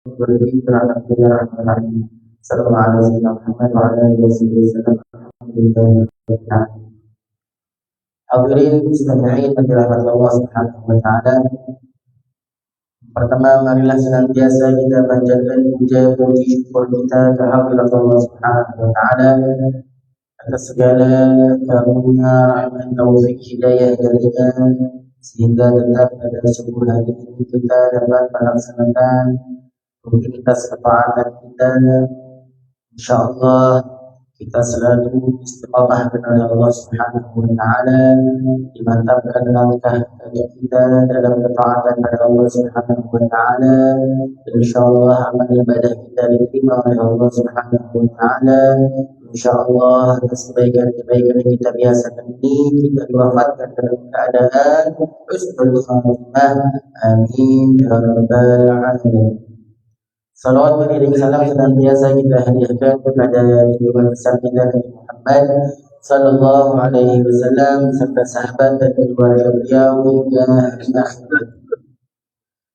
berlebih terhadap hari Sallallahu alaihi Muhammad wa ala alihi wasallam. Alhamdulillah. Hadirin mustami'in yang dirahmati Allah Subhanahu wa taala. Pertama, marilah senantiasa kita panjatkan puja puji syukur kita kehadirat Allah Subhanahu wa taala atas segala karunia, rahmat, taufik, hidayah darinya, sehingga tetap pada subuh hari ini kita dapat melaksanakan rutinitas ketaatan kita. InsyaAllah kita selalu istiqamah kepada Allah Subhanahu wa taala, dimantapkan langkah kaki kita dalam ketaatan kepada Allah Subhanahu wa taala. Insyaallah amal ibadah kita diterima oleh Allah Subhanahu wa taala. Insyaallah atas kebaikan-kebaikan yang kita biasakan ini kita diwafatkan dalam keadaan husnul khatimah. Amin ya rabbal alamin. Salawat beriring salam senantiasa kita hadiahkan kepada junjungan besar kita Nabi Muhammad sallallahu alaihi wasallam serta sahabat dan keluarga beliau hingga hari akhir.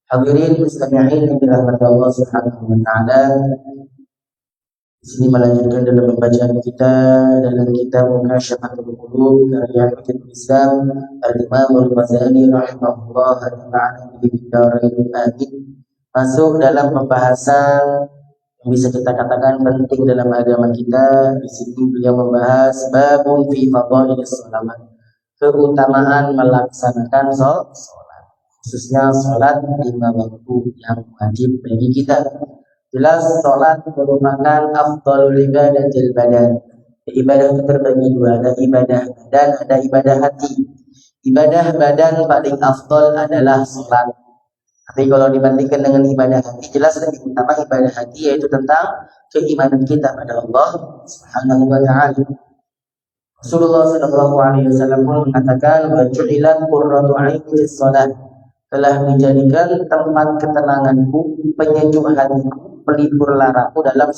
Hadirin mustami'in yang dirahmati Allah Subhanahu wa taala. Di sini melanjutkan dalam pembacaan kita dalam kitab Mukasyfatul Qulub karya Hujjatul Islam Al-Imam Al-Ghazali rahimahullah ta'ala bi bidarain amin. Masuk dalam pembahasan yang bisa kita katakan penting dalam agama kita. Di sini beliau membahas babun fi fadhailis shalawat, keutamaan melaksanakan sholat, khususnya sholat 5 waktu yang wajib bagi kita. Jelas sholat merupakan afdhalul ibadatil badan. Ibadah itu terbagi dua, ada ibadah badan, ada ibadah hati. Ibadah badan paling afdal adalah sholat. Tapi kalau dibandingkan dengan ibadah hati, jelas lebih utama ibadah hati, yaitu tentang keimanan kita pada Allah Subhanahu wa taala. Rasulullah sallallahu alaihi wasallam pun mengatakan, "Wa ju'ilat qurratu 'aini fis shalah." Telah dijadikan tempat ketenanganku, penyejuk hatiku, pelipur laraku dalam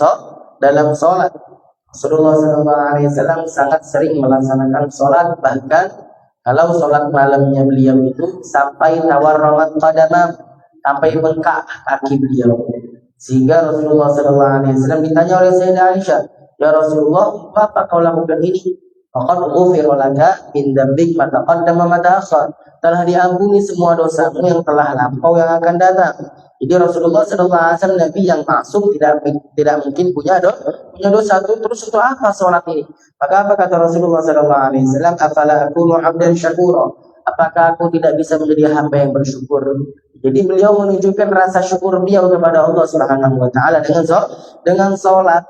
salat. Rasulullah sallallahu alaihi wasallam sangat sering melaksanakan salat, bahkan kalau salat malamnya beliau itu sampai tawarramat qadamah, sampai bengkak kaki beliau. Sehingga Rasulullah SAW ditanya oleh Sayyidah Aisyah, "Ya Rasulullah, apa kau lakukan ini?" Faqad ghufira laka min dzambik ma taqaddama ma ta'akhkhar. Telah diampuni semua dosamu yang telah lampau yang akan datang. Jadi Rasulullah SAW Nabi yang maksum, tidak mungkin punya dosa. Terus untuk apa sholat ini? Maka apa kata Rasulullah SAW? "Afala akunu 'abdan syakura?" Apakah aku tidak bisa menjadi hamba yang bersyukur? Jadi beliau menunjukkan rasa syukur beliau kepada Allah Subhanahu wa taala dengan salat.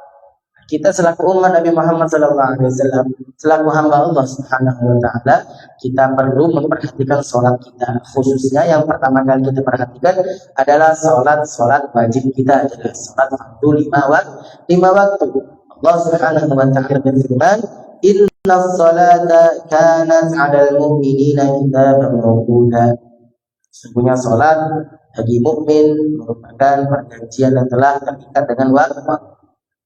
Kita selaku umat Nabi Muhammad sallallahu alaihi wasallam, selaku hamba Allah Subhanahu wa taala, kita perlu memperhatikan salat kita. Khususnya yang pertama kali kita perhatikan adalah salat wajib kita, adalah salat fardu 5 waktu. Allah Subhanahu wa taala berfirman, "Innas salata kanat 'alal mu'minina kitaban mawquta." Sesungguhnya salat bagi mukmin merupakan perjanjian yang telah terikat dengan waktu.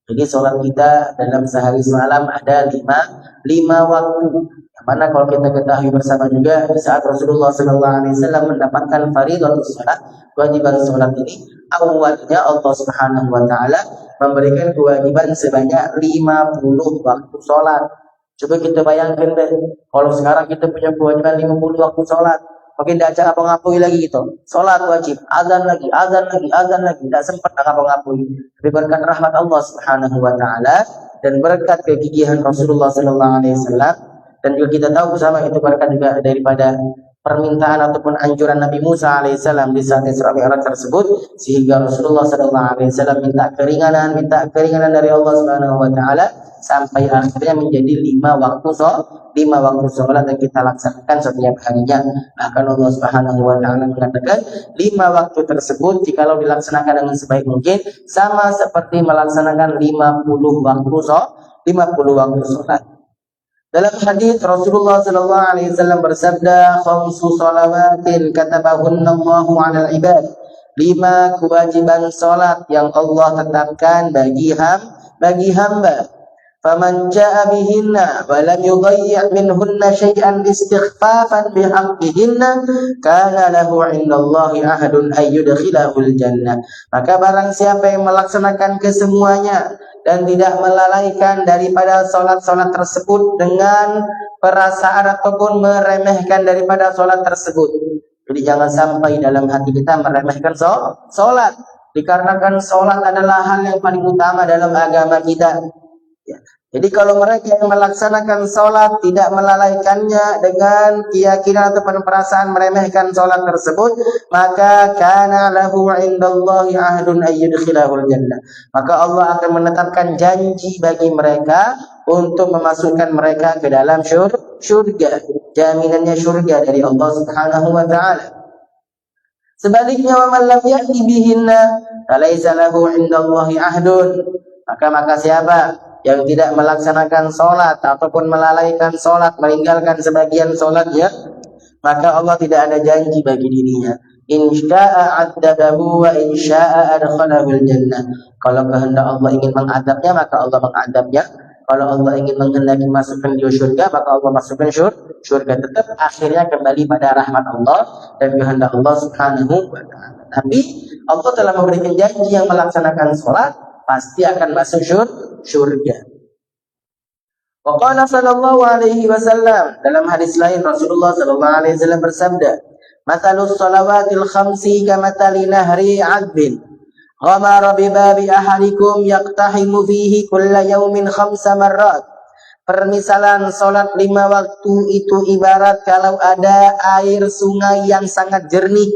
Jadi salat kita dalam sehari semalam ada 5 waktu. Yang mana kalau kita ketahui bersama juga di saat Rasulullah SAW mendapatkan fardhatus salat, kewajiban salat ini, awalnya Allah Subhanahu wa taala memberikan kewajiban sebanyak 50 waktu salat. Coba kita bayangkan deh, kalau sekarang kita punya kewajiban 50 waktu salat, mungkin tidak acara ngapui lagi gitu. Salat wajib, azan lagi, tidak sempat ngapui. Tapi berkat rahmat Allah Subhanahu wa taala dan berkat kegigihan Rasulullah sallallahu alaihi wasallam, dan juga kita tahu bersama itu berkat juga daripada permintaan ataupun anjuran Nabi Musa alaihissalam di saat Isra Mi'raj tersebut, sehingga Rasulullah sallallahu alaihi wasallam minta keringanan dari Allah Subhanahu wa taala sampai akhirnya menjadi 5 waktu sholat yang kita laksanakan setiap harinya. Bahkan Allah Subhanahu wa taala mengatakan 5 waktu tersebut jikalau dilaksanakan dengan sebaik mungkin sama seperti melaksanakan 50 waktu sholat. Dalam hadis Rasulullah sallallahu alaihi wasallam bersabda, "Khamsu shalawatin katabahunna Allahu 'alal ibad." 5 kewajiban salat yang Allah tetapkan bagi hamba. faman jaa bihinna wa lam yudayyi' minhunna syai'an istighfafan bihaqqihinna kana lahu 'indallahi ahadun ay yudkhilahul jannah. Maka barang siapa yang melaksanakan kesemuanya dan tidak melalaikan daripada salat-salat tersebut dengan perasaan ataupun meremehkan daripada salat tersebut. Jadi jangan sampai dalam hati kita meremehkan salat, dikarenakan salat adalah hal yang paling utama dalam agama kita. Ya. Jadi kalau mereka yang melaksanakan sholat tidak melalaikannya dengan keyakinan atau perasaan meremehkan sholat tersebut, maka kana lahu 'indallahi ahdun ayyudkhilahul jannah. Maka Allah akan menetapkan janji bagi mereka untuk memasukkan mereka ke dalam syurga. Jaminannya syurga dari Allah Subhanahu wa taala. Sebaliknya, wa man lam ya'ti bihinna falaysa lahu 'indallahi ahdun. Maka siapa yang tidak melaksanakan sholat ataupun melalaikan sholat, meninggalkan sebagian sholatnya, maka Allah tidak ada janji bagi dirinya. In syaa 'adzabahu wa in syaa adkhalahul jannah. Kalau kehendak Allah ingin mengadabnya, maka Allah mengadabnya. Kalau Allah ingin menghendaki masukkan dia syurga, maka Allah masukkan syurga. Tetap akhirnya kembali pada rahmat Allah dan kehendak Allah Subhanahu wa ta'ala. Tapi Allah telah memberikan janji yang melaksanakan sholat pasti akan masuk syurga. Wa qala sallallahu alaihi wasallam, dalam hadis lain Rasulullah sallallahu alaihi wasallam bersabda, "Matsalus shalawatil khamsi kamatsali nahri 'adbin ghamara bi babi ahadikum yaqtahimu fihi kulla yaumin khamsa marrat." Permisalan salat 5 waktu itu ibarat kalau ada air sungai yang sangat jernih,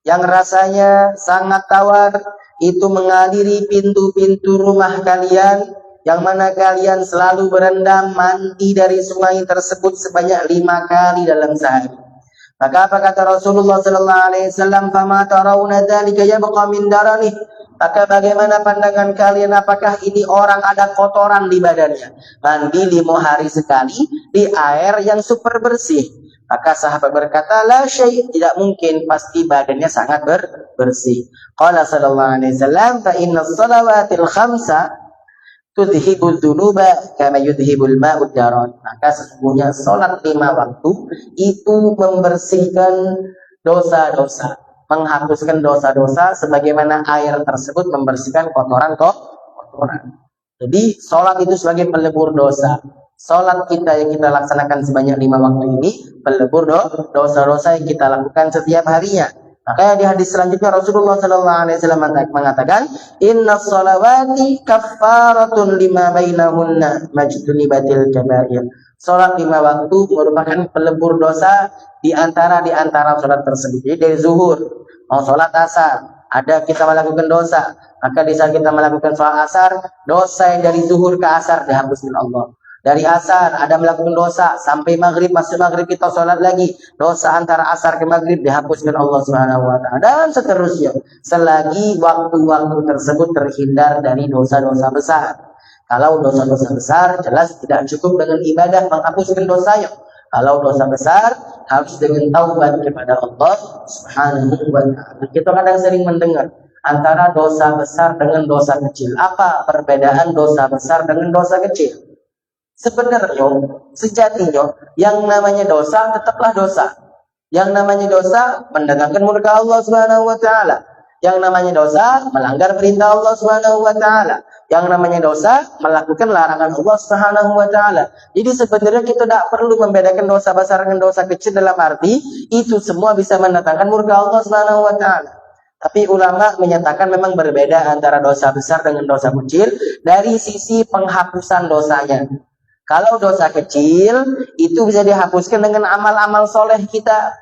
yang rasanya sangat tawar, itu mengaliri pintu-pintu rumah kalian, yang mana kalian selalu berendam mandi dari sungai tersebut sebanyak 5 kali dalam sehari. Maka apa kata Rasulullah sallallahu alaihi wasallam, "Fama tarawna dzalika yabqa min darani?" Maka bagaimana pandangan kalian, apakah ini orang ada kotoran di badannya? Mandi 5 hari sekali di air yang super bersih. Maka sahabat berkata, la syai', tidak mungkin, pasti badannya sangat bersih. Qala sallallahu alaihi wasallam, fa inna shalawatil khamsa tudhibul dzunuba kama yudhibul ma'ud daran. Maka sesungguhnya salat 5 waktu itu membersihkan dosa-dosa, menghapuskan dosa-dosa sebagaimana air tersebut membersihkan kotoran. Jadi salat itu sebagai pelebur dosa. Salat kita yang kita laksanakan sebanyak 5 waktu ini pelebur dosa-dosa yang kita lakukan setiap harinya. Maka di hadis selanjutnya Rasulullah sallallahu alaihi wasallam mengatakan, "Inna sholawati kaffaratun lima bainahunna majtunibatil kabair." Salat 5 waktu merupakan pelebur dosa di antara salat tersebut. Jadi dari zuhur mau salat asar, ada kita melakukan dosa, maka di saat kita melakukan salat asar, dosa yang dari zuhur ke asar dihapuskan Allah. Dari asar ada melakukan dosa sampai maghrib, masuk maghrib kita sholat lagi, dosa antara asar ke maghrib dihapuskan Allah Subhanahu wa ta'ala, dan seterusnya selagi waktu-waktu tersebut terhindar dari dosa-dosa besar. Kalau dosa-dosa besar jelas tidak cukup dengan ibadah menghapuskan dosanya. Kalau dosa besar harus dengan taubat kepada Allah Subhanahu wa ta'ala. Kita kadang sering mendengar antara dosa besar dengan dosa kecil. Apa perbedaan dosa besar dengan dosa kecil? Sebenarnya, sejatinya, yang namanya dosa tetaplah dosa. Yang namanya dosa mendatangkan murka Allah Subhanahu wa ta'ala. Yang namanya dosa melanggar perintah Allah Subhanahu wa ta'ala. Yang namanya dosa melakukan larangan Allah Subhanahu wa ta'ala. Jadi sebenarnya kita tidak perlu membedakan dosa besar dengan dosa kecil, dalam arti itu semua bisa mendatangkan murka Allah Subhanahu wa ta'ala. Tapi ulama menyatakan memang berbeda antara dosa besar dengan dosa kecil dari sisi penghapusan dosanya. Kalau dosa kecil itu bisa dihapuskan dengan amal-amal soleh kita.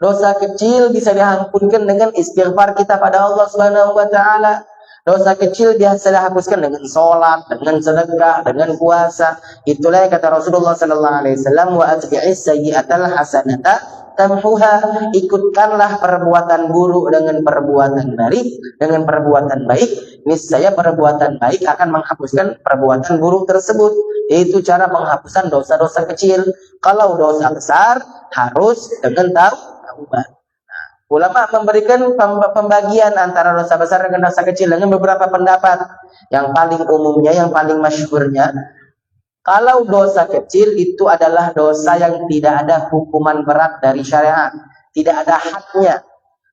Dosa kecil bisa dihampunkan dengan istighfar kita pada Allah Subhanahu wa ta'ala. Dosa kecil bisa dihapuskan dengan sholat, dengan sedekah, dengan puasa. Itulah yang kata Rasulullah sallallahu alaihi wasallam, wa atbi'is sayyi'atal hasanata tamhuha. Ikutkanlah perbuatan buruk dengan perbuatan baik, niscaya perbuatan baik akan menghapuskan perbuatan buruk tersebut. Itu cara penghapusan dosa-dosa kecil. Kalau dosa besar harus dengan taubat. Nah, ulama memberikan pembagian antara dosa besar dengan dosa kecil dengan beberapa pendapat. Yang paling umumnya, yang paling masyhurnya, Kalau dosa kecil itu adalah dosa yang tidak ada hukuman berat dari syariat, tidak ada hadnya.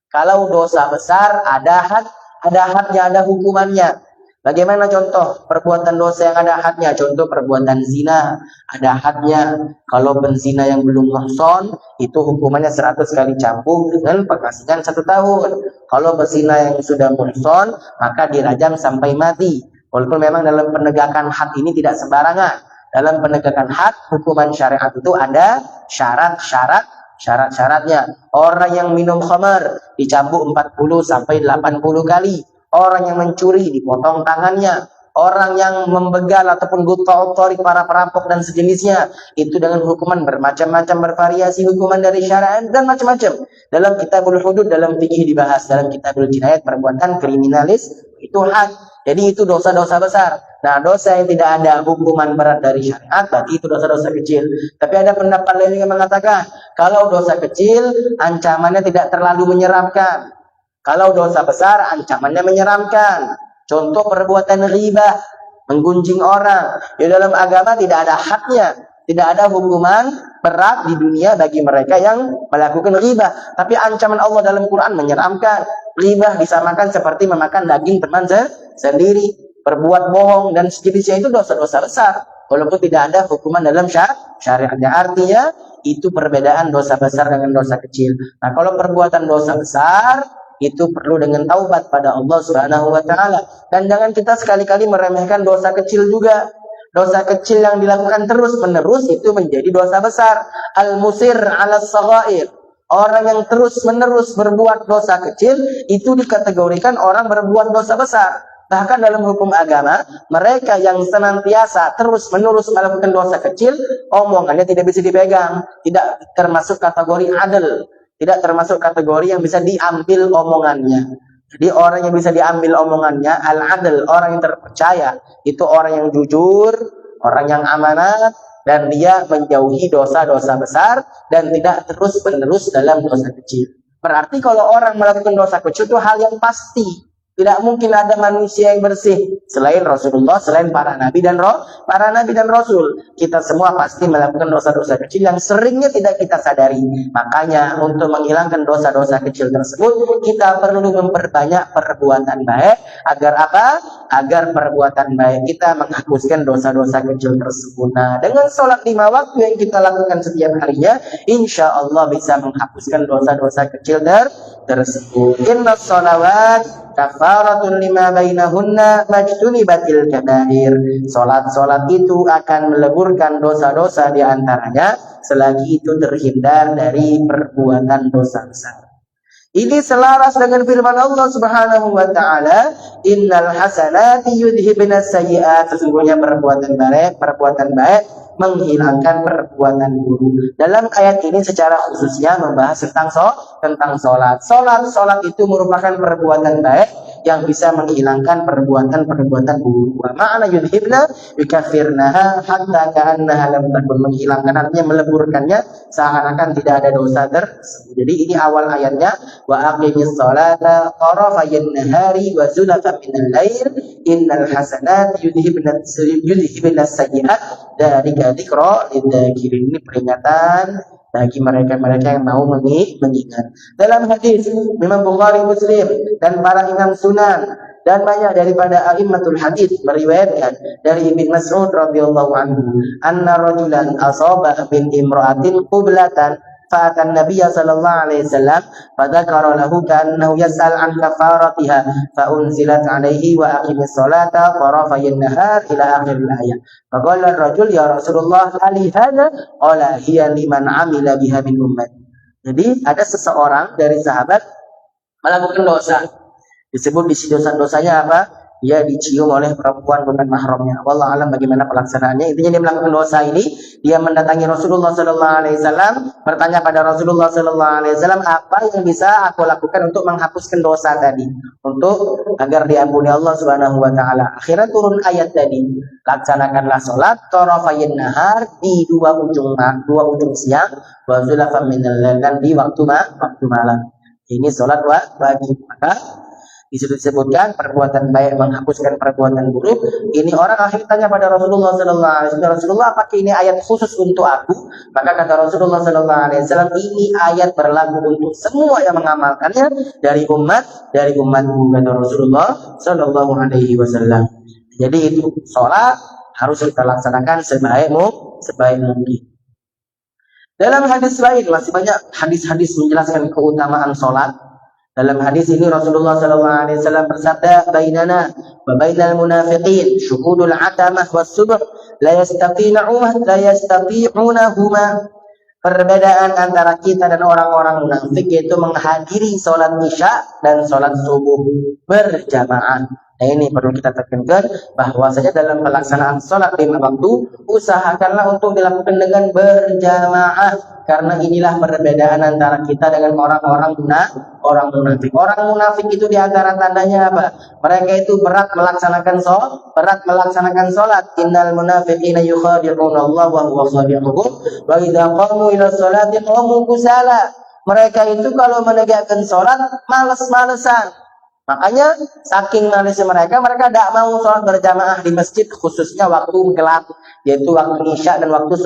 Kalau dosa besar ada hadnya, ada hukumannya. Bagaimana contoh perbuatan dosa yang ada hadnya? Contoh perbuatan zina, ada hadnya. Kalau penzina yang belum muhson, itu hukumannya 100 kali cambuk dengan pengasihan 1 tahun. Kalau penzina yang sudah muhson, maka dirajam sampai mati. Walaupun memang dalam penegakan had ini tidak sembarangan. Dalam penegakan had, hukuman syariat itu ada syarat-syaratnya. Orang yang minum khamar dicambuk 40 sampai 80 kali. Orang yang mencuri dipotong tangannya. Orang yang membegal ataupun gutorik para perampok dan sejenisnya, itu dengan hukuman bermacam-macam, bervariasi hukuman dari syariat dan macam-macam. Dalam kitabul hudud, dalam fikih dibahas. Dalam kitabul jinayat, perbuatan kriminalis, itu had. Jadi itu dosa-dosa besar. Nah, dosa yang tidak ada hukuman berat dari syariat, berarti itu dosa-dosa kecil. Tapi ada pendapat lain yang mengatakan, kalau dosa kecil, ancamannya tidak terlalu menyeramkan. Kalau dosa besar, ancamannya menyeramkan. Contoh perbuatan ghibah, menggunjing orang. Di dalam agama tidak ada hadnya, tidak ada hukuman berat di dunia bagi mereka yang melakukan ghibah. Tapi ancaman Allah dalam Quran menyeramkan. Ghibah disamakan seperti memakan daging teman sendiri. Berbuat bohong dan sejenisnya itu dosa-dosa besar. Walaupun tidak ada hukuman dalam syariatnya. Artinya itu perbedaan dosa besar dengan dosa kecil. Nah, kalau perbuatan dosa besar itu perlu dengan taubat pada Allah Subhanahu wa taala. Dan jangan kita sekali-kali meremehkan dosa kecil juga. Dosa kecil yang dilakukan terus-menerus itu menjadi dosa besar. Al-musir 'ala as-saghair. Orang yang terus-menerus berbuat dosa kecil itu dikategorikan orang berbuat dosa besar. Bahkan dalam hukum agama, mereka yang senantiasa terus-menerus melakukan dosa kecil, omongannya tidak bisa dipegang, tidak termasuk kategori adil. Tidak termasuk kategori yang bisa diambil omongannya. Jadi orang yang bisa diambil omongannya, al-adl, orang yang terpercaya, itu orang yang jujur, orang yang amanat, dan dia menjauhi dosa-dosa besar, dan tidak terus-menerus dalam dosa kecil. Berarti kalau orang melakukan dosa kecil itu hal yang pasti. Tidak mungkin ada manusia yang bersih selain Rasulullah, selain para nabi dan rasul. Kita semua pasti melakukan dosa-dosa kecil yang seringnya tidak kita sadari. Makanya untuk menghilangkan dosa-dosa kecil tersebut, kita perlu memperbanyak perbuatan baik. Agar apa? Agar perbuatan baik kita menghapuskan dosa-dosa kecil tersebut. Nah, dengan sholat 5 waktu yang kita lakukan setiap harinya, insya Allah bisa menghapuskan dosa-dosa kecil tersebut. Inna sholawat kafaratun lima bainahunna majtunibatil kabair. Salat itu akan meleburkan dosa-dosa di antaranya selagi itu terhindar dari perbuatan dosa besar. Ini selaras dengan firman Allah Subhanahu wa taala, innal hasanati yudhibnas sayyi'at. Sesungguhnya perbuatan baik menghilangkan perbuatan buruk. Dalam ayat ini secara khususnya membahas tentang sholat. Sholat itu merupakan perbuatan baik yang bisa menghilangkan perbuatan buruk. Wa ma'ana yudhibna yukafirnaha hatta ka'annaha lam takun. Menghilangkan artinya meleburkannya seakan-akan tidak ada dosa tersebut. Jadi ini awal ayatnya, wa aqimis sholata tarafayn nahari wa zulatan minal lail innal hasanat yudhibnas sayyi'at dari dzikra lidzakirin. Ini peringatan bagi mereka-mereka yang mau mengingat. Dalam hadis Imam Bukhari, Muslim dan para imam sunan dan banyak daripada a'immatul hadis meriwayatkan dari Ibnu Mas'ud radhiyallahu anhu, anna rajulan asaba min imra'atin qiblatan fa'atan nabiyya sallallahu alaihi wasallam fadzakara lahu kannahu yas'al an kafaratiha fa unzilat alaihi wa aqimis salata tarafayn nahar ila akhir ayat. Faqala ar-rajul ya Rasulullah ali hadza qala hiya liman amila biha min ummat. Jadi ada seseorang dari sahabat melakukan dosa. Disebut di dosa-dosanya apa? Dia dicium oleh perempuan bukan mahramnya. Wallahu alam bagaimana pelaksanaannya. Intinya dia melakukan dosa ini, dia mendatangi Rasulullah sallallahu alaihi wasallam, bertanya pada Rasulullah sallallahu alaihi wasallam, apa yang bisa aku lakukan untuk menghapuskan dosa tadi, untuk agar diampuni Allah Subhanahu wa taala. Akhirnya turun ayat tadi, laksanakanlah salat tarafayn nahar, di dua ujung siang, wa zulafan minal lail, dan di waktu malam. Ini salat wajib. Maka Di situ disebutkan perbuatan baik menghapuskan perbuatan buruk. Ini orang akhirnya tanya pada Rasulullah sallallahu alaihi wasallam, Rasulullah, apakah ini ayat khusus untuk aku? Maka kata Rasulullah sallallahu alaihi wasallam, ini ayat berlaku untuk semua yang mengamalkannya dari umatmu, kata Rasulullah sallallahu alaihi wasallam. Jadi itu sholat harus kita laksanakan sebaik mungkin. Dalam hadis lain masih banyak hadis-hadis menjelaskan keutamaan sholat. Dalam hadis ini Rasulullah SAW bersabda, "Bainana wa bainal munafiqin syuhudul atamah was subh la yastati'unahuma." Perbedaan antara kita dan orang-orang munafik yaitu menghadiri sholat isya dan sholat subuh berjamaah. Nah, ini perlu kita tekankan bahwasanya dalam pelaksanaan sholat 5 waktu usahakanlah untuk dilakukan dengan berjamaah, karena inilah perbedaan antara kita dengan orang munafik. Orang munafik itu diantara tandanya apa? Mereka itu berat melaksanakan sholat. Innal munafiqina yukhadi'una Allah wa huwa khadi'uhum wa idza qamu ila sholati qamu kusala. Mereka itu kalau menegakkan sholat malas-malesan. Makanya saking malasnya mereka tidak mau sholat berjamaah di masjid, khususnya waktu gelap, yaitu waktu isya dan waktu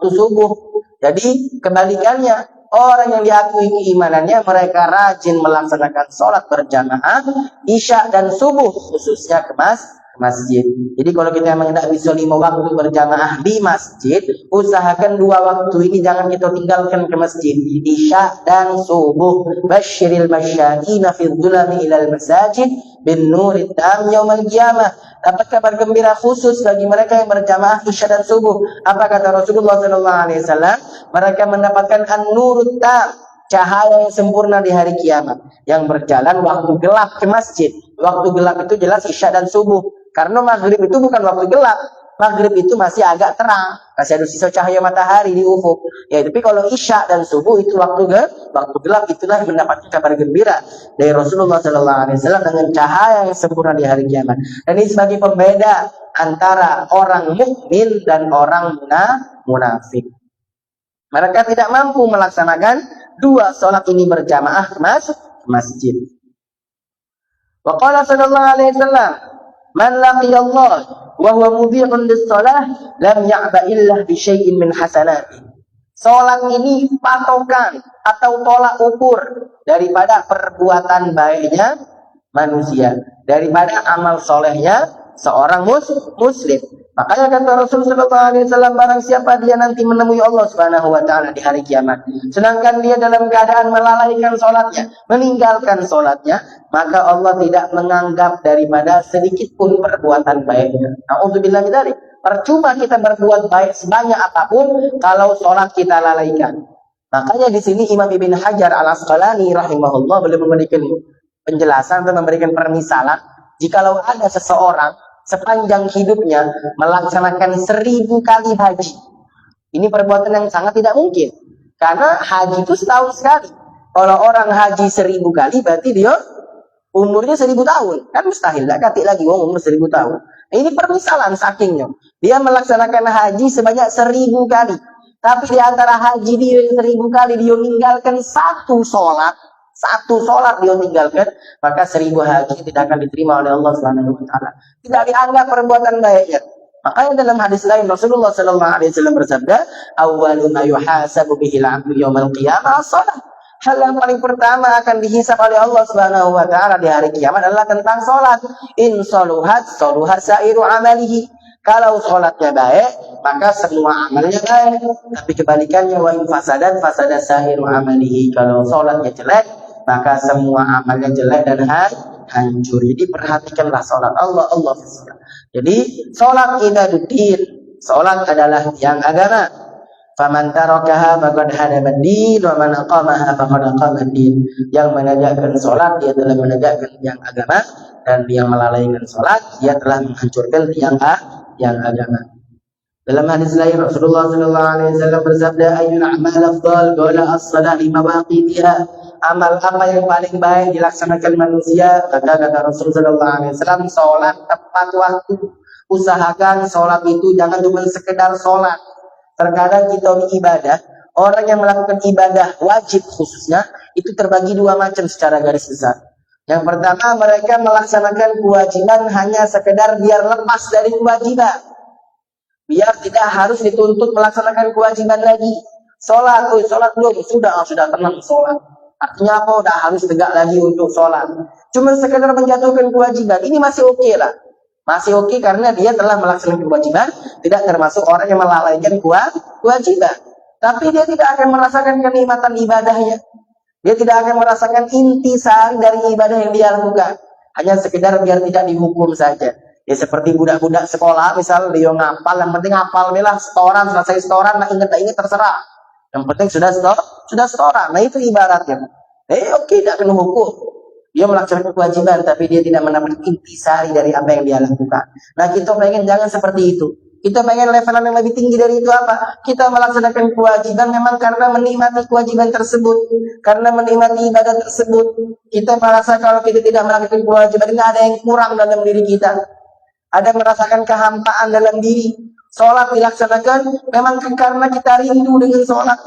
subuh. Jadi kebalikannya, orang yang diakui keimanannya mereka rajin melaksanakan sholat berjamaah isya dan subuh, khususnya ke masjid. Jadi kalau kita memang tidak bisa 5 waktu berjamaah di masjid, usahakan 2 waktu ini jangan kita tinggalkan ke masjid, isya dan subuh. Basyiril masya'ina fi dhulami ilal masajid bin nuri tam yaumal qiyamah. Dapat kabar gembira khusus bagi mereka yang berjamaah isya dan subuh. Apa kata Rasulullah SAW? Mereka mendapatkan an-nurut tam, cahaya yang sempurna di hari kiamat, yang berjalan waktu gelap ke masjid. Waktu gelap itu jelas isya dan subuh. Karena maghrib itu bukan waktu gelap. Maghrib itu masih agak terang, masih ada sisa cahaya matahari di ufuk. Ya, tapi kalau isya dan subuh itu waktu gelap, itulah yang mendapatkan kabar gembira dari Rasulullah SAW dengan cahaya yang sempurna di hari kiamat. Dan ini sebagai pembeda antara orang mukmin dan orang munafik. Mereka tidak mampu melaksanakan 2 sholat ini berjamaah ke masjid. Wa qala sallallahu alaihi wasallam, "Man laqiyallah wa huwa mudhi'un lis-shalah lam ya'ba illa bi syai'in min hasanati." Salat ini patokan atau tolak ukur daripada perbuatan baiknya manusia, daripada amal solehnya seorang muslim. Makanya kata Rasulullah SAW, barang siapa dia nanti menemui Allah Subhanahu wa taala di hari kiamat, sedangkan dia dalam keadaan melalaikan sholatnya, meninggalkan sholatnya, maka Allah tidak menganggap daripada sedikit pun perbuatan baiknya. Na'udzubillah min dzalik. Percuma kita berbuat baik sebanyak apapun kalau sholat kita lalaikan. Makanya di sini Imam Ibn Hajar Al-Asqalani rahimahullah beliau memberikan penjelasan atau memberikan permisalan, jikalau ada seseorang sepanjang hidupnya melaksanakan 1000 kali haji. Ini perbuatan yang sangat tidak mungkin. Karena haji itu setahun sekali. Kalau orang haji 1000 kali, berarti dia umurnya 1000 tahun. Kan mustahil, tidak katik lagi umur 1000 tahun. Ini permisalan sakingnya. Dia melaksanakan haji sebanyak 1000 kali. Tapi di antara haji dia 1000 kali, dia meninggalkan satu sholat dia tinggalkan, maka 1000 haji tidak akan diterima oleh Allah Subhanahu wa taala. Tidak dianggap perbuatan baiknya. Makanya dalam hadis lain Rasulullah sallallahu alaihi wasallam bersabda, "Awwalu ma yuhasabu bihi al-'abdu yaumal qiyamah as-shalah." Hal yang paling pertama akan dihisab oleh Allah Subhanahu wa taala di hari kiamat adalah tentang salat. In saluhat saluha sairu amalihi. Kalau salatnya baik, maka semua amalnya baik. Tapi kebalikannya, wa in fasadat fasada sairu amalihi. Kalau salatnya jelek, maka semua amalnya jelek dan hancur. Jadi perhatikanlah sholat Allah sholat. Jadi sholat ibaduddin, sholat adalah tiang agama. Faman tarakaha faqad hadama ad-din wa man aqamaha faqad aqama ad-din. Yang menegakkan sholat dia telah menegakkan tiang agama, dan yang melalaikan sholat dia telah menghancurkan tiang agama. Dalam hadis lain Rasulullah sallallahu alaihi wasallam bersabda, "Ayyul a'mal afdal?" Qala as-shalah li mawaqitiha. Amal apa yang paling baik dilaksanakan manusia? Kata Rasulullah sallallahu alaihi wasallam, salat tepat waktu. Usahakan salat itu jangan cuma sekedar salat. Terkadang kita ibadah, orang yang melakukan ibadah wajib khususnya itu terbagi 2 macam secara garis besar. Yang pertama, mereka melaksanakan kewajiban hanya sekedar biar lepas dari kewajiban. Biar tidak harus dituntut melaksanakan kewajiban lagi. Sholat belum? Sudah tenang sholat. Artinya apa? Udah harus tegak lagi untuk sholat. Cuma sekedar menjatuhkan kewajiban. Ini masih oke lah. Masih oke karena dia telah melaksanakan kewajiban. Tidak termasuk orang yang melalaikan kewajiban. Tapi dia tidak akan merasakan kenikmatan ibadahnya. Dia tidak akan merasakan intisari dari ibadah yang dia lakukan. Hanya sekedar biar tidak dihukum saja. Ya seperti budak-budak sekolah, misal dia ngapal, yang penting ngapal lah setoran, selesai setoran, nah ingat terserah. Yang penting sudah setoran. Nah itu ibaratnya. Oke, tidak kena hukum. Dia melaksanakan kewajiban, tapi dia tidak mendapat intisari dari apa yang dia lakukan. Nah kita pengen jangan seperti itu. Kita pengen levelan yang lebih tinggi dari itu apa? Kita melaksanakan kewajiban memang karena menikmati kewajiban tersebut. Karena menikmati ibadah tersebut. Kita merasa kalau kita tidak melakukan kewajiban, tidak ada yang kurang dalam diri kita. Ada merasakan kehampaan dalam diri. Sholat dilaksanakan memang karena kita rindu dengan sholat.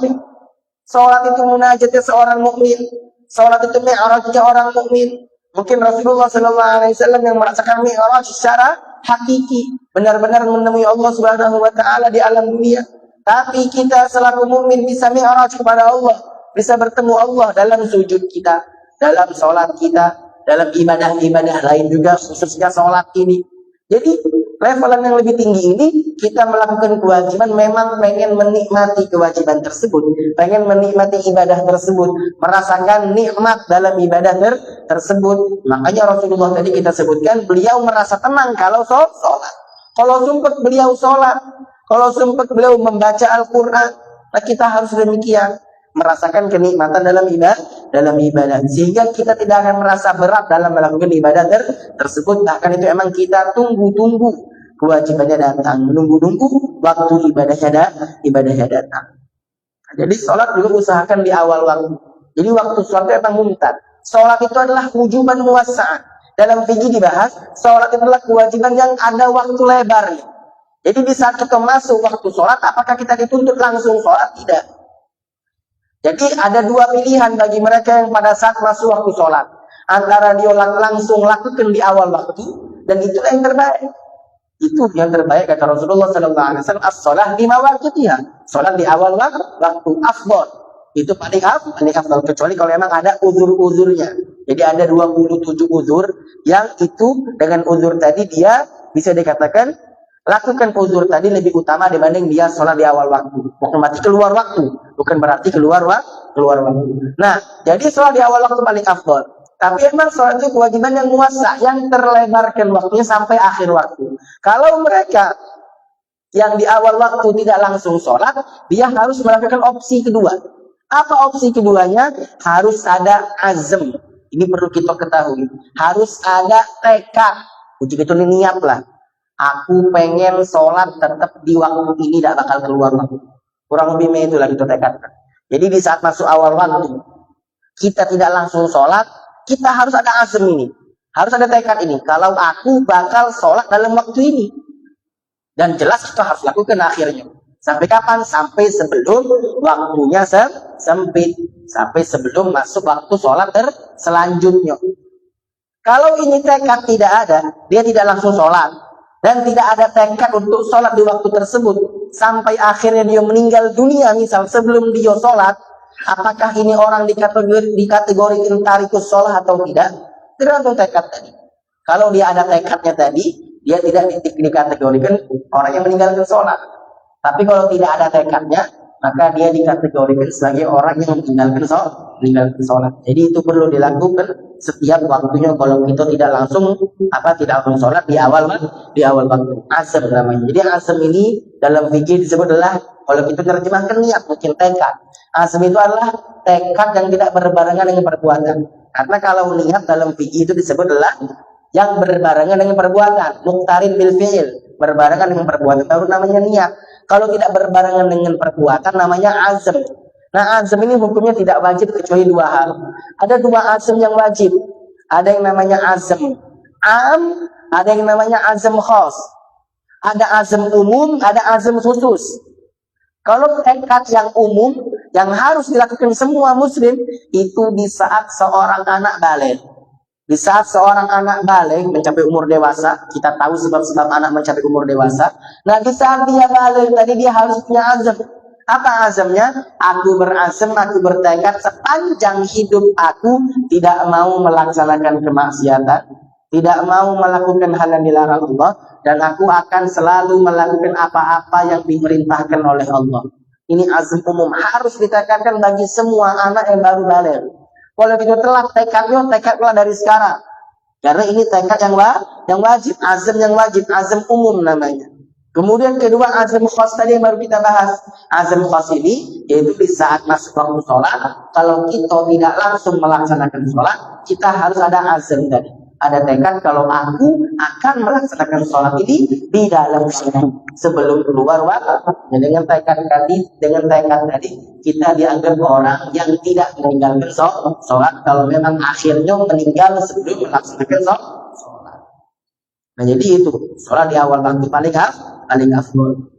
Sholat itu munajatnya seorang mukmin. Sholat itu mi'rajnya orang mukmin. Mungkin Rasulullah SAW yang merasakan mi'raj secara hakiki, benar-benar menemui Allah Subhanahu wa taala di alam dunia. Tapi kita selaku mukmin bisa mi'raj kepada Allah, bisa bertemu Allah dalam sujud kita, dalam sholat kita, dalam ibadah-ibadah lain juga, khususnya sholat ini. Jadi levelan yang lebih tinggi ini kita melakukan kewajiban memang pengen menikmati kewajiban tersebut, pengen menikmati ibadah tersebut, merasakan nikmat dalam ibadah tersebut. Makanya Rasulullah tadi kita sebutkan beliau merasa tenang kalau sholat. Kalau sempat beliau sholat, kalau sempat beliau membaca Al-Quran, nah kita harus demikian, merasakan kenikmatan dalam ibadah, sehingga kita tidak akan merasa berat dalam melakukan ibadah tersebut. Bahkan itu emang kita tunggu-tunggu kewajibannya datang, menunggu-nunggu waktu ibadahnya datang. Jadi sholat juga usahakan di awal waktu. Jadi waktu sholat itu emang mumtad. Sholat itu adalah wujuban muwassa'an. Dalam fikih dibahas, sholat itu adalah kewajiban yang ada waktu lebarnya. Jadi di saat kita masuk waktu sholat, apakah kita dituntut langsung sholat? Tidak. Jadi ada dua pilihan bagi mereka yang pada saat masuk waktu sholat. Antara dia langsung lakukan di awal waktu, dan itulah yang terbaik. Itu yang terbaik kata Rasulullah SAW. As-sholah di mawaqitiha. Sholat di awal waktu afdol. Itu paling afdol. Kecuali kalau memang ada uzur-uzurnya. Jadi ada 27 uzur yang itu dengan uzur tadi dia bisa dikatakan lakukan uzur tadi lebih utama dibanding dia sholat di awal waktu. Bukan berarti keluar waktu. Bukan berarti keluar waktu. Nah, jadi sholat di awal waktu paling afdol. Tapi emang sholat itu kewajiban yang muwassa, yang terlebarkan waktunya sampai akhir waktu. Kalau mereka yang di awal waktu tidak langsung sholat, dia harus melakukan opsi kedua. Apa opsi keduanya? Harus ada azm. Ini perlu kita ketahui. Harus ada tekad. Uji itu niat lah. Aku pengen sholat tetap di waktu ini, tidak bakal keluar waktu. Kurang lebih itulah itu tekadkan. Jadi di saat masuk awal waktu, kita tidak langsung sholat, kita harus ada azm ini. Harus ada tekad ini. Kalau aku bakal sholat dalam waktu ini. Dan jelas kita harus lakukan akhirnya. Sampai kapan? Sampai sebelum waktunya sempit. Sampai sebelum masuk waktu sholat selanjutnya. Kalau ini tekad tidak ada, dia tidak langsung sholat. Dan tidak ada tekad untuk sholat di waktu tersebut. Sampai akhirnya dia meninggal dunia, misal sebelum dia sholat. Apakah ini orang dikategorikan tarikus sholat atau tidak? Tergantung tekad tadi. Kalau dia ada tekadnya tadi, dia tidak dikategorikan orang yang meninggalkan sholat. Tapi kalau tidak ada tekadnya, maka dia dikategorikan sebagai orang yang meninggalkan sholat. Jadi itu perlu dilakukan setiap waktunya. Kalau kita tidak langsung sholat di awal waktu. Azm namanya. Jadi azm ini dalam fikih disebut adalah, kalau kita terjemahkan niat, mungkin tekad. Azm itu adalah tekad yang tidak berbarengan dengan perbuatan. Karena kalau niat dalam fikih itu disebut adalah yang berbarengan dengan perbuatan, muqtarin bil fi'il, berbarengan dengan perbuatan, baru namanya niat. Kalau tidak berbarengan dengan perbuatan namanya azm. Nah, azm ini hukumnya tidak wajib kecuali dua hal. Ada dua azm yang wajib. Ada yang namanya azm am, ada yang namanya azm khas. Ada azm umum, ada azm khusus. Kalau tekad yang umum yang harus dilakukan semua muslim itu di saat seorang anak balik. Di saat seorang anak balik mencapai umur dewasa, kita tahu sebab-sebab anak mencapai umur dewasa. Nah, di saat dia balik tadi dia harus punya azam. Apa azamnya? Aku berazam, aku bertekad sepanjang hidup aku tidak mau melaksanakan kemaksiatan, tidak mau melakukan hal yang dilarang Allah, dan aku akan selalu melakukan apa-apa yang diperintahkan oleh Allah. Ini azam umum, harus ditekadkan bagi semua anak yang baru balik. Kalau kita telah tekadlah dari sekarang. Karena ini tekad yang wajib, azam yang wajib, azam umum namanya. Kemudian kedua, azam khas tadi yang baru kita bahas. Azam khas ini yaitu di saat masuk waktu sholat, kalau kita tidak langsung melaksanakan sholat, kita harus ada azam tadi. Ada tekad kalau aku akan melaksanakan sholat ini di dalam sebelum keluar waktu. Dengan tekad tadi kita dianggap orang yang tidak meninggalkan sholat kalau memang akhirnya meninggal sebelum melaksanakan sholat. Nah, jadi itu sholat di awal waktu paling afdal.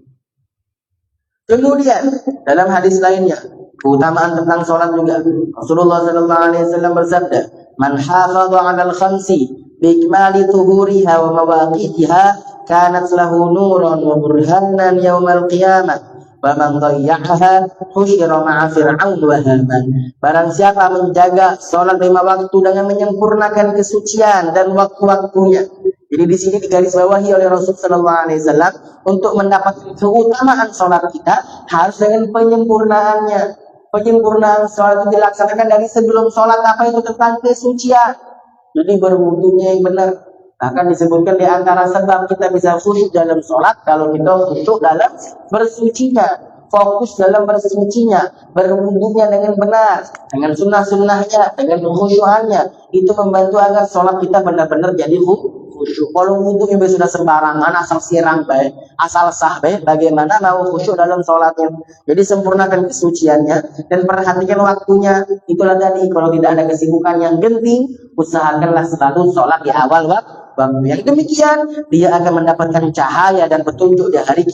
Kemudian dalam hadis lainnya keutamaan tentang sholat juga, Rasulullah SAW bersabda, "Man hafadha 'alal khamsi bi ikmali tuhuriha wa mawaqitiha kanat lahu nuran wa burhanan yaumal qiyamah wa man dhayya'aha husyira ma'a fir'aun wa haman." Barang siapa menjaga sholat 5 waktu dengan menyempurnakan kesucian dan waktu-waktunya. Jadi di sini digarisbawahi oleh Rasulullah SAW untuk mendapatkan keutamaan sholat kita harus dengan penyempurnaannya. Penyempurnaan sholat itu dilaksanakan dari sebelum sholat apa itu tentang kesucian. Jadi berwudunya yang benar. Akan disebutkan di antara sebab kita bisa khusyuk dalam sholat kalau kita khusyuk dalam bersucinya, fokus dalam bersucinya, berwudunya dengan benar, dengan sunnah-sunnahnya, dengan khusyuannya. Itu membantu agar sholat kita benar-benar jadi khusyuk. Kalau wudhunya sudah sembarangan, asal sirang baik, asal sah baik, bagaimana mau khusyuk dalam sholatnya? Jadi sempurnakan kesuciannya dan perhatikan waktunya. Itulah tadi, kalau tidak ada kesibukan yang genting, usahakanlah selalu sholat di awal waktu. Yang demikian dia akan mendapatkan cahaya dan petunjuk di hari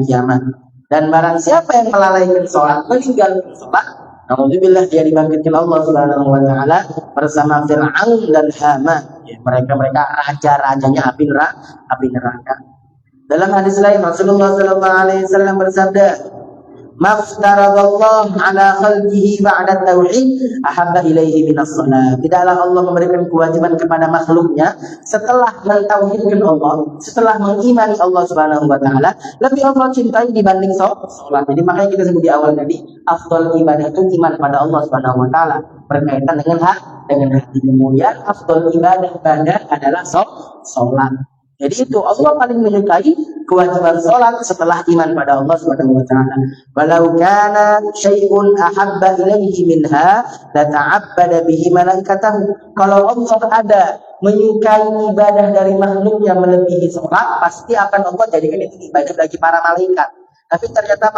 kiamat. Dan barang siapa yang melalaikan sholat, meninggalkan sholat, alhamdulillah dia dibangkitkan Allah Subhanahu wa taala bersama Fir'aun dan Haman. Mereka raja-rajanya api neraka. Dalam hadis lain Rasulullah SAW bersabda, "Maftaradallah ala khalqihi ba'da tauhid ahabba ilaihi minas salat." Tidaklah Allah memberikan kewajiban kepada makhluknya setelah mentauhidkan Allah, setelah mengimani Allah Subhanahu wa taala, lebih Allah cintai dibanding salat. Jadi makanya kita sebut di awal tadi, afdal ibadah itu iman pada Allah Subhanahu wa taala, berkaitan dengan hati. Kemudian afdal ibadah adalah salat. Jadi itu Allah paling menyukai kewajiban sholat setelah iman pada Allah Subhanahu wa taala. Walau kana syai'un ahabba ilaihi minha la ta'abbada bihi malaikatahu. Kalau Allah ada menyukai ibadah dari makhluknya melebihi sholat, pasti akan Allah jadikan itu ibadah bagi para malaikat. Tapi ternyata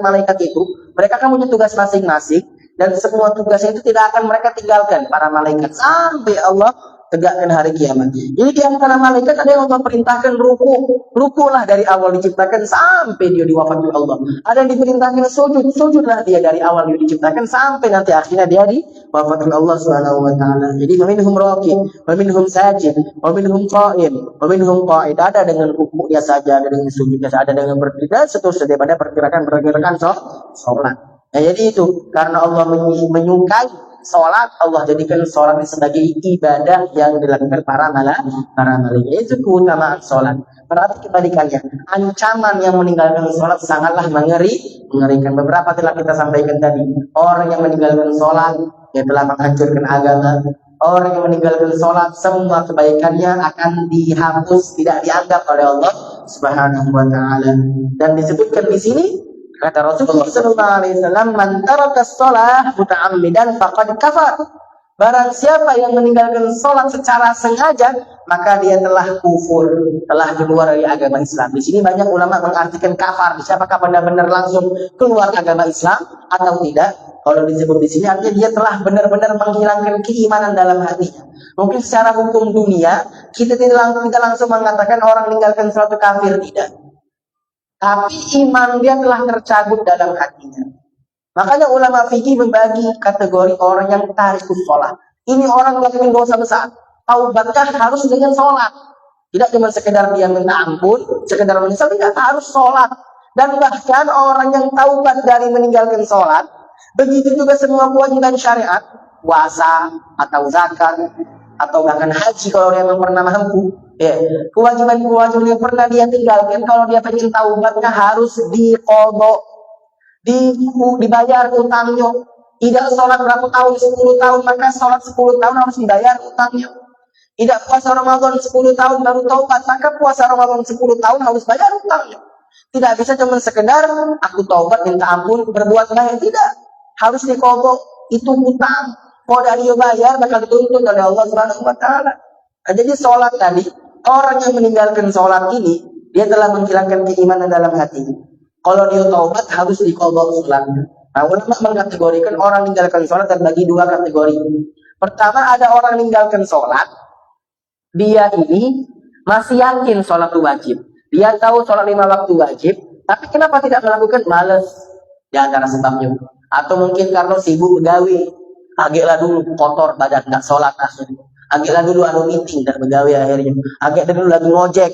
malaikat itu mereka kan punya tugas masing-masing, dan semua tugasnya itu tidak akan mereka tinggalkan para malaikat sampai Allah tegakkan hari kiamat. Jadi di antara malaikat ada yang Allah perintahkan rukulah dari awal diciptakan sampai dia diwafatkan Allah. Ada yang diperintahkan sujudlah dia dari awal dia diciptakan sampai nanti akhirnya dia diwafatkan Allah Subhanahu wa taala. Jadi minhum raqi, wa minhum sajid, wa minhum qa'im, wa minhum qa'id. Ada dengan rukuknya saja, ada dengan sujudnya saja, ada dengan berdiri dan seterusnya daripada pergerakan sholat. Nah, jadi itu karena Allah menyukai sholat, Allah jadikan sholat sebagai ibadah yang dilakukan para malaikat. Itu keutamaan sholat. Berarti kebalikannya, ancaman yang meninggalkan sholat sangatlah mengerikan. Beberapa telah kita sampaikan tadi. Orang yang meninggalkan sholat, dia telah menghancurkan agama. Orang yang meninggalkan sholat, semua kebaikannya akan dihapus, tidak dianggap oleh Allah Subhanahu wa taala. Dan disebutkan di sini, kata Rasulullah SAW, "Man taraka shalah muta'ammidan faqad kafar." Barang siapa yang meninggalkan sholat secara sengaja, maka dia telah kufur, telah keluar dari agama Islam. Di sini banyak ulama mengartikan kafar. Siapakah benar-benar langsung keluar agama Islam atau tidak? Kalau disebut di sini artinya dia telah benar-benar menghilangkan keimanan dalam hatinya. Mungkin secara hukum dunia kita langsung mengatakan orang meninggalkan sholat itu kafir, tidak. Tapi iman dia telah tercabut dalam hatinya. Makanya ulama fikih membagi kategori orang yang tarikus sholat. Ini orang melakukan dosa besar. taubatkah harus dengan sholat. Tidak cuma sekedar dia minta ampun, sekedar menyesal, tidak, harus sholat. Dan bahkan orang yang taubat dari meninggalkan sholat, begitu juga semua kewajiban syariat, puasa, atau zakat, atau bahkan haji kalau dia memang pernah mampu. Ya, kewajiban-kewajiban yang pernah dia tinggalkan, kalau dia pengen taubatnya harus diqadha, dibayar utangnya. Tidak sholat berapa tahun, 10 tahun, maka sholat 10 tahun harus dibayar utangnya. Tidak puasa Ramadan 10 tahun baru taubat, maka puasa Ramadan 10 tahun harus bayar utangnya. Tidak bisa cuma sekedar aku taubat minta ampun berbuat baik, tidak, harus diqadha, itu hutang. Kalau dia bayar bakal dituntut oleh Allah Subhanahu wa taala. Nah, jadi sholat tadi, orang yang meninggalkan sholat ini dia telah menghilangkan keimanan dalam hati. Kalau dia taubat harus diqadha sholatnya. Nah, ulama mengkategorikan orang meninggalkan sholat terbagi dua kategori. Pertama, ada orang meninggalkan sholat, dia ini masih yakin sholat itu wajib. Dia tahu sholat 5 waktu wajib, tapi kenapa tidak melakukan? Malas, di antara sebabnya. Atau mungkin karena sibuk begawi, agaklah dulu kotor badan nggak sholat akhirnya. Agaklah dulu anu meeting dan begawi akhirnya. Agak dulu lagi ngojek,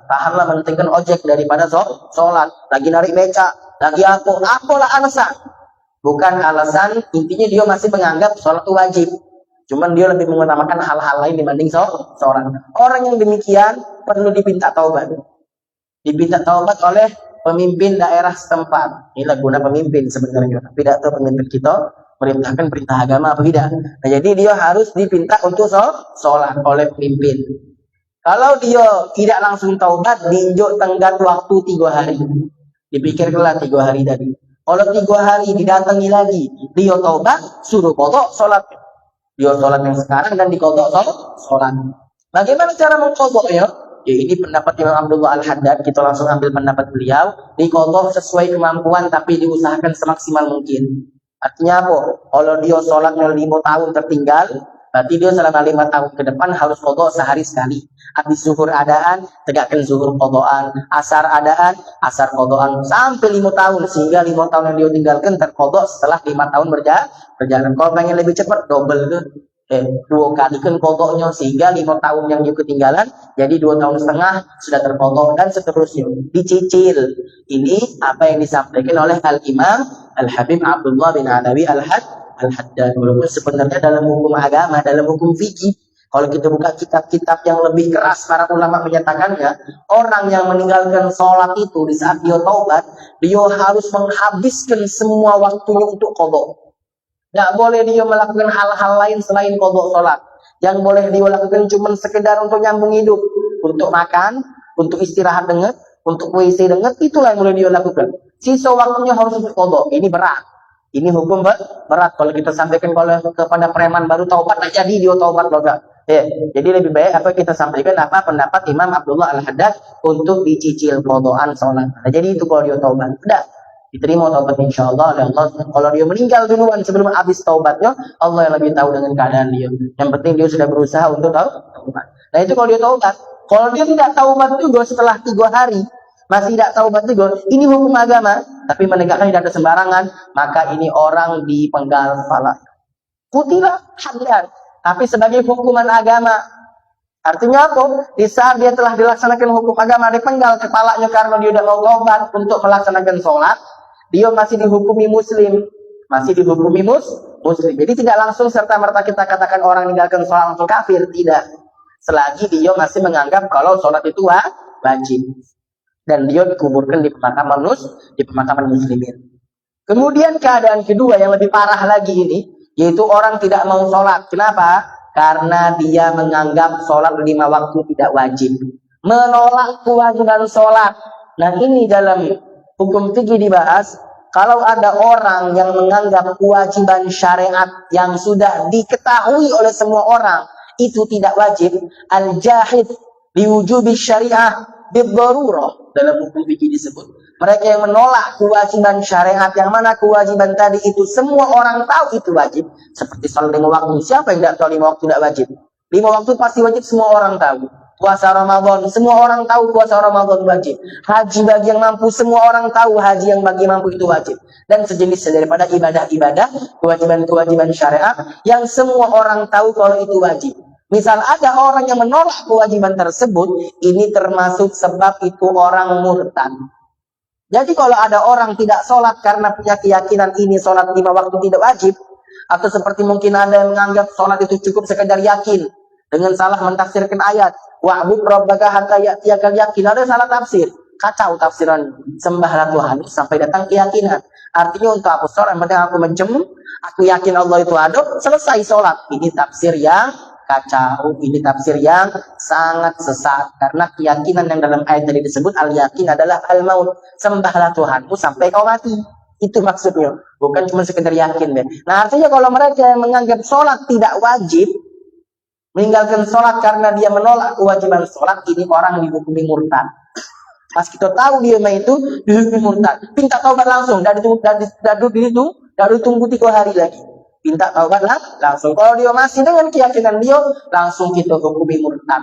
tahanlah menentukan ojek daripada sholat. Lagi narik beca, lagi apalah alasan. Bukan alasan, intinya dia masih menganggap sholat itu wajib. Cuman dia lebih mengutamakan hal-hal lain dibanding sholat. Orang yang demikian perlu dipinta taubat. Dipinta taubat oleh pemimpin daerah setempat. Inilah guna pemimpin sebenarnya. Tidak tahu pemimpin kita merintahkan perintah agama apa tidak. Nah, jadi dia harus dipinta untuk sholat oleh pemimpin. Kalau dia tidak langsung taubat, diinjak tenggat waktu 3 hari. Dipikirkanlah 3 hari tadi. Kalau 3 hari didatangi lagi, dia taubat, suruh qadha sholat. Dia sholat yang sekarang dan diqadha sholat. Bagaimana cara mengqadhanya? Ya, ini pendapat Imam Abdullah Al-Haddad. Kita langsung ambil pendapat beliau. Diqadha sesuai kemampuan, tapi diusahakan semaksimal mungkin. Artinya apa? Kalau dia sholatnya 5 tahun tertinggal, berarti dia selama 5 tahun ke depan harus qadha sehari sekali. Habis zuhur adaan, tegakkan zuhur qadhaan. Asar adaan, asar qadhaan. Sampai 5 tahun, sehingga 5 tahun yang dia tinggalkan terqadha setelah 5 tahun berjalan. Kalau pengen lebih cepat, double ke 2 kali kan qadhanya, sehingga 5 tahun yang dia ketinggalan jadi 2 tahun setengah sudah terqadha, dan seterusnya. Dicicil. Ini apa yang disampaikan oleh Al-Imam Al-Habib Abdullah bin Alawi Al-Haddad. Walaupun sebenarnya dalam hukum agama, dalam hukum fikih, kalau kita buka kitab-kitab yang lebih keras, para ulama menyatakannya, orang yang meninggalkan sholat itu di saat dia taubat, dia harus menghabiskan semua waktunya untuk qadha. Nggak boleh dia melakukan hal-hal lain selain qadha sholat. Yang boleh dia lakukan cuma sekedar untuk nyambung hidup, untuk makan, untuk istirahat dengar, untuk WC dengar, itulah yang boleh dia lakukan. Sisa waktunya harus untuk qadha. Ini berat. Ini hukum berat. Kalau kita sampaikan kepada preman baru taubat, nah jadi dia taubat loh. Ya, jadi lebih baik apa kita sampaikan pendapat Imam Abdullah Al-Haddad untuk dicicil qadhaan sholat. Nah, jadi itu kalau dia taubat, udah diterima taubat insyaallah oleh Allah. Kalau dia meninggal duluan sebelum habis taubatnya, Allah yang lebih tahu dengan keadaan dia. Yang penting dia sudah berusaha untuk taubat. Nah, itu kalau dia taubat. Kalau dia tidak taubat juga setelah 3 hari, masih tidak taubat juga, ini hukum agama, tapi menegakkan tidak ada sembarangan, maka ini orang dipenggal kepala. Kutilah hadian. Tapi sebagai hukuman agama. Artinya apa? Di saat dia telah dilaksanakan hukum agama, dipenggal kepalanya karena dia sudah mau taubat untuk melaksanakan sholat, dia masih dihukumi muslim. Masih dihukumi muslim. Jadi tidak langsung serta-merta kita katakan orang meninggalkan sholat langsung kafir. Tidak. Selagi dia masih menganggap kalau sholat itu wajib. Dan dia dikuburkan di pemakaman muslimin. Kemudian keadaan kedua yang lebih parah lagi ini, yaitu orang tidak mau sholat. Kenapa? Karena dia menganggap sholat 5 waktu tidak wajib. Menolak kewajiban sholat. Nah, ini dalam hukum fikih dibahas. Kalau ada orang yang menganggap kewajiban syariat yang sudah diketahui oleh semua orang itu tidak wajib, al-jahid liwujubi syariah bid-darurah, dalam hukum fikih disebut. Mereka yang menolak kewajiban syariat, yang mana kewajiban tadi itu semua orang tahu itu wajib. Seperti sholat 5 waktu. Siapa yang tidak tahu 5 waktu tidak wajib? 5 waktu pasti wajib, semua orang tahu. Puasa Ramadan, semua orang tahu puasa Ramadan wajib. Haji bagi yang mampu, semua orang tahu haji yang bagi mampu itu wajib. Dan sejenisnya daripada ibadah-ibadah, kewajiban-kewajiban syariat yang semua orang tahu kalau itu wajib. Misal ada orang yang menolak kewajiban tersebut, ini termasuk sebab itu orang murtad. Jadi kalau ada orang tidak sholat karena punya keyakinan ini sholat 5 waktu tidak wajib, atau seperti mungkin ada yang menganggap sholat itu cukup sekedar yakin, dengan salah mentafsirkan ayat, wa'bud rabbaka hatta ya'tiyakal yakin, ada salah tafsir, kacau tafsiran, sembahlah Tuhan sampai datang keyakinan. Artinya untuk aku sholat, yang penting aku aku yakin Allah itu ada, selesai sholat. Ini tafsir yang kacau, ini tafsir yang sangat sesat, karena keyakinan yang dalam ayat tadi disebut al-yakin adalah al-maut, sembahlah Tuhanmu sampai kau mati, itu maksudnya, bukan cuma sekedar yakin deh. Nah artinya kalau mereka yang menganggap sholat tidak wajib, meninggalkan sholat karena dia menolak kewajiban sholat, ini orang dihukumi murtad. Pas kita tahu dia itu dihukumi murtad, minta taubat langsung, dan ditunggu 3 hari lagi. Minta taubat langsung. Kalau dia masih dengan keyakinan dia, langsung kita hukumi murtad.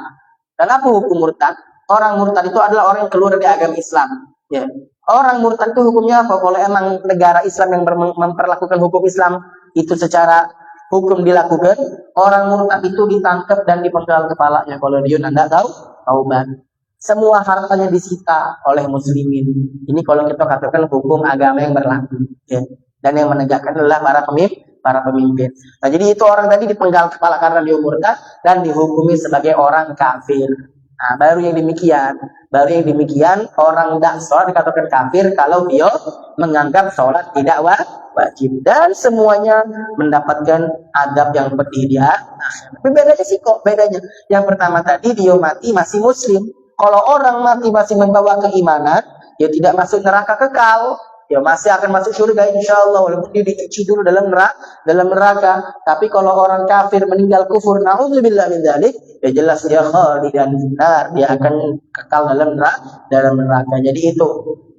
Dan apa hukum murtad? Orang murtad itu adalah orang yang keluar dari agama Islam. Ya. Orang murtad itu hukumnya apa? Kalau emang negara Islam yang memperlakukan hukum Islam itu secara hukum dilakukan, orang murtad itu ditangkap dan dipenggal kepalanya. Kalau dia tidak tahu taubat, semua hartanya disita oleh muslimin. Ini kalau kita katakan hukum agama yang berlaku. Ya. Dan yang menegakkan adalah para pemimpin. Nah, jadi itu orang tadi dipenggal kepala karena dia murtad dan dihukumi sebagai orang kafir. Nah, baru yang demikian orang tidak sholat dikatakan kafir kalau dia menganggap sholat tidak wajib, dan semuanya mendapatkan adab yang pedih dia. Tapi bedanya sih kok bedanya. Yang pertama tadi dia mati masih muslim. Kalau orang mati masih membawa keimanan, dia tidak masuk neraka kekal. Ya masih akan masuk surga insya Allah, walaupun dia dicuci dulu dalam neraka. Tapi kalau orang kafir meninggal kufur, na'udzubillah min dzalik, ya jelas dia khalidan finnar, dia akan kekal dalam neraka. Jadi itu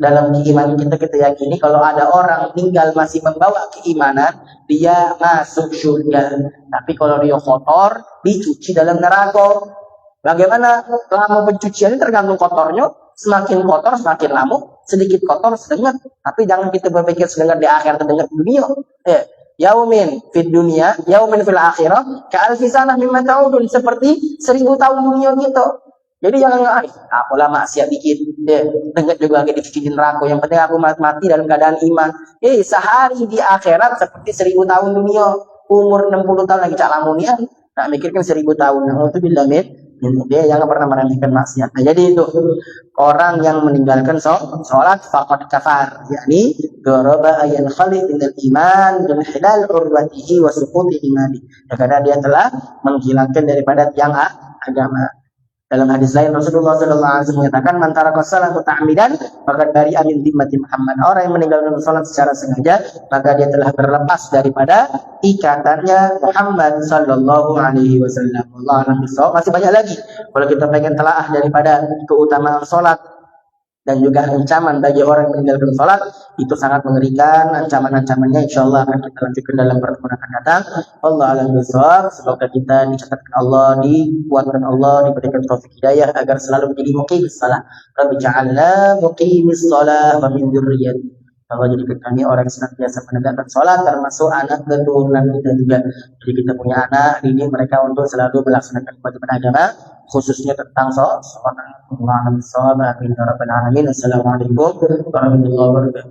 dalam keimanan kita yakini kalau ada orang meninggal masih membawa keimanan, dia masuk surga. Tapi kalau dia kotor, dicuci dalam neraka. Bagaimana lama pencucian ini tergantung kotornya. Semakin kotor semakin lama, sedikit kotor sedengar. Tapi jangan kita berpikir sedengar di akhir terdengar di dunia. Yaumin fid dunia, yaumin fil akhirah, ka'alfi sanah mimma ta'udun, seperti 1000 tahun dunia gitu. Jadi jangan apalah maksiat dikit, dengar juga lagi dicuci di neraka. Yang penting aku mati dalam keadaan iman. Sehari di akhirat seperti 1000 tahun dunia. Umur 60 tahun lagi cak lamunian, nak mikirkan 1000 tahun. Itu bila dia jangan pernah meremehkan maksiat. Nah, jadi itu orang yang meninggalkan sholat faqad kafar, yakni daraba ayan khalid minal iman bil hilal urwatihi wa suquti imani. Ya, karena dia telah menghilangkan daripada tiang agama. Dalam hadis lain Rasulullah SAW menyatakan man taraka sholata ta'midan faqad bari'a min dhimmati Muhammad. Orang yang meninggalkan salat secara sengaja maka dia telah terlepas daripada ikatannya Muhammad sallallahu alaihi wasallam. Wallahu a'lam bishawab. Masih banyak lagi kalau kita pengen telaah daripada keutamaan salat dan juga ancaman bagi orang yang meninggalkan salat, itu sangat mengerikan. Ancaman-ancamannya insyaallah akan kita lanjutkan dalam pertemuan akan datang. Wallahu a'lam bishawab. Semoga kita dicatatkan Allah, dikuatkan Allah, diberikan taufik hidayah agar selalu menjadi muqimis shalah. Rabbi ja'alna muqimis shalah wa min dzurriyyati. Allah jadikan kami orang yang senantiasa menegakkan sholat, termasuk anak keturunan kita juga. Jadi kita punya anak, didik mereka untuk selalu melaksanakan kewajiban agama, khususnya tentang sholat. Assalamualaikum warahmatullahi wabarakatuh.